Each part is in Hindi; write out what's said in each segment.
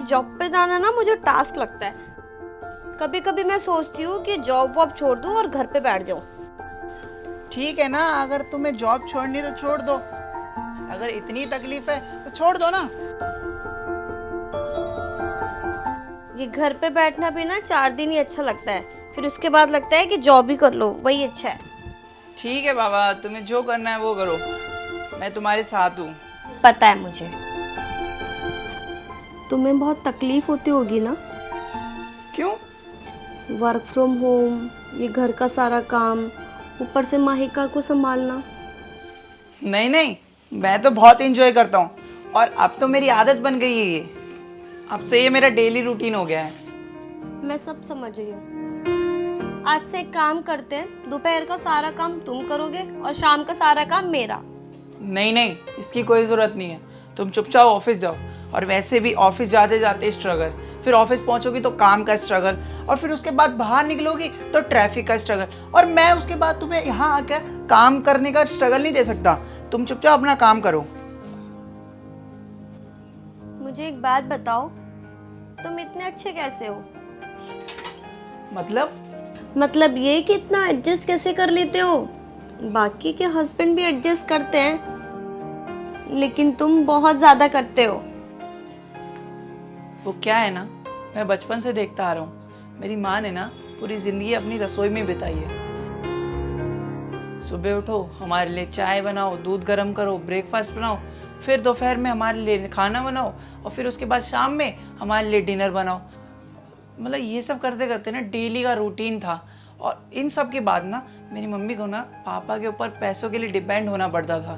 जॉब पे जाना ना मुझे टास्क लगता है। कभी कभी मैं सोचती हूँ कि जॉब वॉब छोड़ दूँ और घर पे बैठ जाऊँ। ठीक है ना, अगर तुम्हें जॉब छोड़नी तो छोड़ दो। अगर इतनी तकलीफ है तो छोड़ दो ना। ये घर पे बैठना भी ना 4 दिन ही अच्छा लगता है, फिर उसके बाद लगता है कि जॉब ही कर लो, वही अच्छा है। ठीक है बाबा, तुम्हें जो करना है वो करो, मैं तुम्हारे साथ हूँ। पता है मुझे। तुम्हें बहुत तकलीफ होती होगी ना, क्यों? वर्क फ्रॉम होम, ये घर का सारा काम, ऊपर से माहिका को संभालना। नहीं नहीं, मैं तो बहुत इंजॉय करता हूँ, और अब तो मेरी आदत बन गई है ये। अब से ये मेरा डेली रूटीन हो गया है। मैं सब समझ रही हूँ। आज से एक काम करते हैं, दोपहर का सारा काम तुम करोगे और शाम का सारा काम मेरा। नहीं नहीं, इसकी कोई ज़रूरत नहीं है। तुम चुपचाप ऑफिस जाओ, और वैसे भी ऑफिस जाते जाते स्ट्रगल, फिर ऑफिस पहुंचोगी तो काम का स्ट्रगल, और फिर उसके बाद बाहर निकलोगी तो ट्रैफिक का स्ट्रगल, और मैं उसके बाद तुम्हें यहाँ आकर काम करने का स्ट्रगल नहीं दे सकता। तुम चुपचाप अपना काम करो। मुझे एक बात बताओ, तुम इतने अच्छे कैसे हो? मतलब ये कि इतना एडजस्ट कैसे कर लेते हो? बाकी के हस्बैंड भी एडजस्ट करते हैं, लेकिन तुम बहुत ज्यादा करते हो। वो क्या है ना, मैं बचपन से देखता आ रहा हूँ, मेरी माँ ने ना पूरी ज़िंदगी अपनी रसोई में बिताई है। सुबह उठो, हमारे लिए चाय बनाओ, दूध गर्म करो, ब्रेकफास्ट बनाओ, फिर दोपहर में हमारे लिए खाना बनाओ, और फिर उसके बाद शाम में हमारे लिए डिनर बनाओ। मतलब ये सब करते करते ना डेली का रूटीन था। और इन सब के बाद ना मेरी मम्मी को ना पापा के ऊपर पैसों के लिए डिपेंड होना पड़ता था।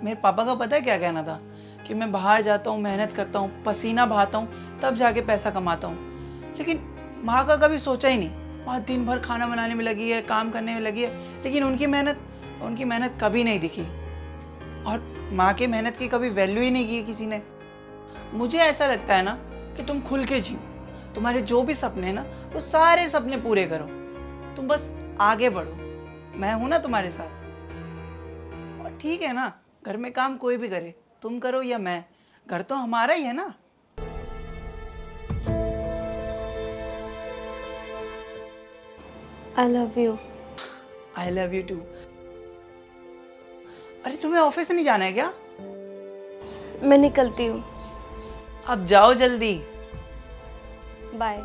मेरे पापा का पता है क्या कहना था, कि मैं बाहर जाता हूँ, मेहनत करता हूँ, पसीना बहाता हूँ, तब जाके पैसा कमाता हूँ। लेकिन माँ का कभी सोचा ही नहीं। माँ दिन भर खाना बनाने में लगी है, काम करने में लगी है, लेकिन उनकी मेहनत कभी नहीं दिखी। और माँ की मेहनत की कभी वैल्यू ही नहीं की किसी ने। मुझे ऐसा लगता है ना कि तुम खुल के जियो, तुम्हारे जो भी सपने हैं ना वो सारे सपने पूरे करो, तुम बस आगे बढ़ो, मैं हूं ना तुम्हारे साथ। और ठीक है ना, घर में काम कोई भी करे, तुम करो या मैं, घर तो हमारा ही है ना। I love you. I love you too. अरे तुम्हें ऑफिस नहीं जाना है क्या? मैं निकलती हूँ। अब जाओ जल्दी। बाय।